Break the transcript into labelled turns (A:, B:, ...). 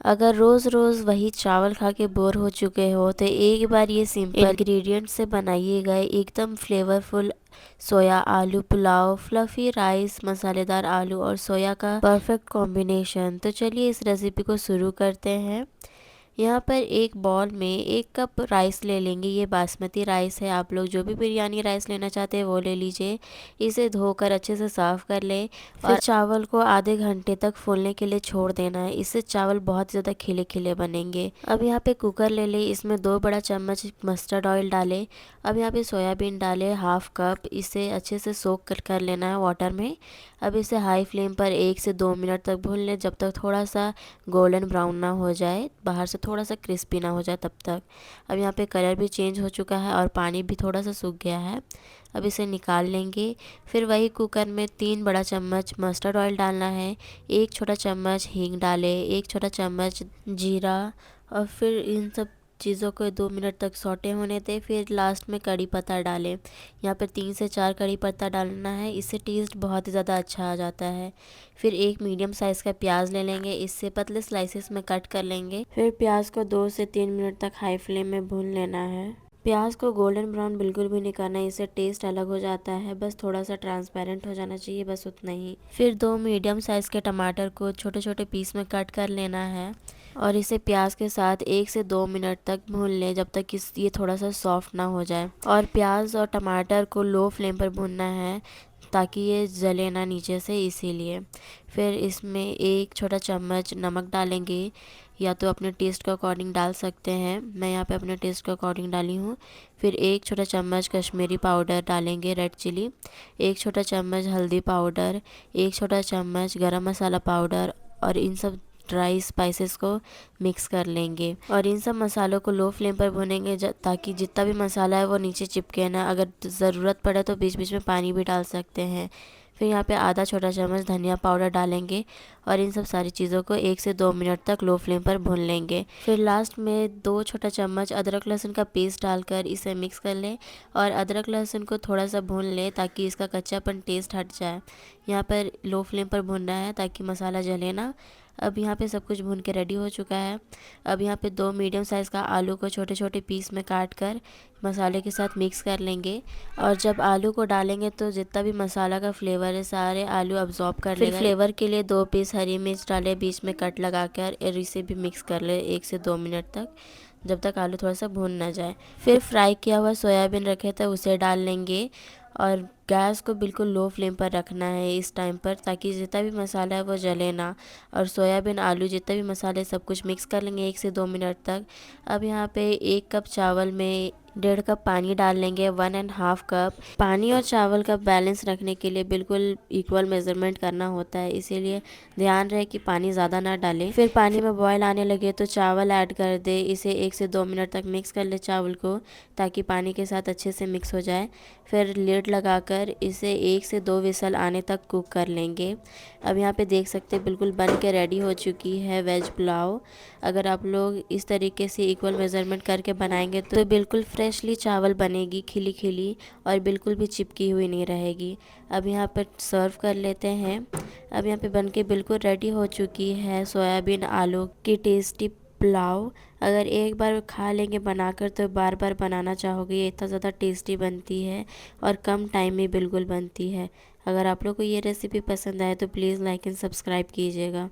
A: अगर रोज़ रोज़ वही चावल खा के बोर हो चुके हो तो एक बार ये सिंपल इंग्रेडिएंट से बनाइएगा एकदम फ्लेवरफुल सोया आलू पुलाव। फ्लफी राइस, मसालेदार आलू और सोया का परफेक्ट कॉम्बिनेशन। तो चलिए इस रेसिपी को शुरू करते हैं। यहाँ पर एक बॉल में 1 कप राइस ले लेंगे। ये बासमती राइस है, आप लोग जो भी बिरयानी राइस लेना चाहते हैं वो ले लीजिए। इसे धोकर अच्छे से साफ़ कर लें और चावल को आधे घंटे तक फूलने के लिए छोड़ देना है। इससे चावल बहुत ज़्यादा खिले खिले बनेंगे। अब यहाँ पे कुकर ले लें, इसमें 2 बड़ा चम्मच मस्टर्ड ऑयल डालें। अब यहाँ पे सोयाबीन डालें 1/2 कप। इसे अच्छे से सोक कर लेना है वाटर में। अब इसे हाई फ्लेम पर 1 से 2 मिनट तक भून लें, जब तक थोड़ा सा गोल्डन ब्राउन ना हो जाए, बाहर से थोड़ा सा क्रिस्पी ना हो जाए तब तक। अब यहाँ पे कलर भी चेंज हो चुका है और पानी भी थोड़ा सा सूख गया है। अब इसे निकाल लेंगे। फिर वही कुकर में 3 बड़ा चम्मच मस्टर्ड ऑयल डालना है। 1 छोटा चम्मच हींग डालें, 1 छोटा चम्मच जीरा और फिर इन सब चीज़ों को 2 मिनट तक सौटे होने दें। फिर लास्ट में कड़ी पत्ता डालें। यहाँ पर 3 से 4 कड़ी पत्ता डालना है, इससे टेस्ट बहुत ही ज़्यादा अच्छा आ जाता है। फिर एक मीडियम साइज़ का प्याज ले लेंगे, इससे पतले स्लाइसेस में कट कर लेंगे। फिर प्याज को 2 से 3 मिनट तक हाई फ्लेम में भून लेना है। प्याज को गोल्डन ब्राउन बिल्कुल भी नहीं करना है, इससे टेस्ट अलग हो जाता है। बस थोड़ा सा ट्रांसपेरेंट हो जाना चाहिए, बस उतना ही। फिर 2 मीडियम साइज़ के टमाटर को छोटे छोटे पीस में कट कर लेना है और इसे प्याज के साथ 1 से 2 मिनट तक भून लें, जब तक ये थोड़ा सा सॉफ्ट ना हो जाए। और प्याज और टमाटर को लो फ्लेम पर भूनना है ताकि ये जले ना नीचे से, इसीलिए। फिर इसमें 1 छोटा चम्मच नमक डालेंगे, या तो अपने टेस्ट के अकॉर्डिंग डाल सकते हैं। मैं यहाँ पे अपने टेस्ट के अकॉर्डिंग डाली हूँ। फिर 1 छोटा चम्मच कश्मीरी पाउडर डालेंगे, रेड चिली। 1 छोटा चम्मच हल्दी पाउडर, 1 छोटा चम्मच गरम मसाला पाउडर और इन सब ड्राई स्पाइसेस को मिक्स कर लेंगे। और इन सब मसालों को लो फ्लेम पर भूनेंगे ताकि जितना भी मसाला है वो नीचे चिपके ना। अगर ज़रूरत पड़े तो बीच बीच में पानी भी डाल सकते हैं। फिर यहाँ पे आधा छोटा चम्मच धनिया पाउडर डालेंगे और इन सब सारी चीज़ों को 1 से 2 मिनट तक लो फ्लेम पर भून लेंगे। फिर लास्ट में 2 छोटा चम्मच अदरक लहसुन का पेस्ट डालकर इसे मिक्स कर लें और अदरक लहसुन को थोड़ा सा भून लें ताकि इसका कच्चापन टेस्ट हट जाए। यहाँ पर लो फ्लेम पर भूनना है ताकि मसाला जले ना। अब यहाँ पे सब कुछ भून के रेडी हो चुका है। अब यहाँ पे 2 मीडियम साइज़ का आलू को छोटे छोटे पीस में काट कर मसाले के साथ मिक्स कर लेंगे। और जब आलू को डालेंगे तो जितना भी मसाला का फ्लेवर है सारे आलू अब्जॉर्ब कर लेगा। फिर फ्लेवर के लिए 2 पीस हरी मिर्च डाले बीच में कट लगा कर, और इसे भी मिक्स कर ले 1 से 2 मिनट तक, जब तक आलू थोड़ा सा भून ना जाए। फिर फ्राई किया हुआ सोयाबीन रखे थे उसे डाल लेंगे और गैस को बिल्कुल लो फ्लेम पर रखना है इस टाइम पर, ताकि जितना भी मसाला है वो जले ना। और सोयाबीन आलू जितने भी मसाले सब कुछ मिक्स कर लेंगे 1 से 2 मिनट तक। अब यहाँ पे 1 कप चावल में 1.5 कप पानी डाल लेंगे, 1.5 कप। पानी और चावल का बैलेंस रखने के लिए बिल्कुल इक्वल मेजरमेंट करना होता है, इसीलिए ध्यान रहे कि पानी ज़्यादा ना डालें। फिर पानी में बॉयल आने लगे तो चावल ऐड कर दे, इसे 1 से 2 मिनट तक मिक्स कर ले चावल को, ताकि पानी के साथ अच्छे से मिक्स हो जाए। फिर लिड लगाकर इसे 1 से 2 विसल आने तक कुक कर लेंगे। अब यहाँ पे देख सकते हैं बिल्कुल बन के रेडी हो चुकी है वेज पुलाव। अगर आप लोग इस तरीके से इक्वल मेज़रमेंट करके बनाएंगे तो बिल्कुल फ्रेशली चावल बनेगी, खिली खिली, और बिल्कुल भी चिपकी हुई नहीं रहेगी। अब यहाँ पर सर्व कर लेते हैं। अब यहाँ पे बन के बिल्कुल रेडी हो चुकी है सोयाबीन आलू की टेस्टी पुलाव। अगर एक बार खा लेंगे बनाकर तो बार बार बनाना चाहोगे, ये इतना ज़्यादा टेस्टी बनती है और कम टाइम में बिल्कुल बनती है। अगर आप लोग को ये रेसिपी पसंद आए तो प्लीज़ लाइक एंड सब्सक्राइब कीजिएगा।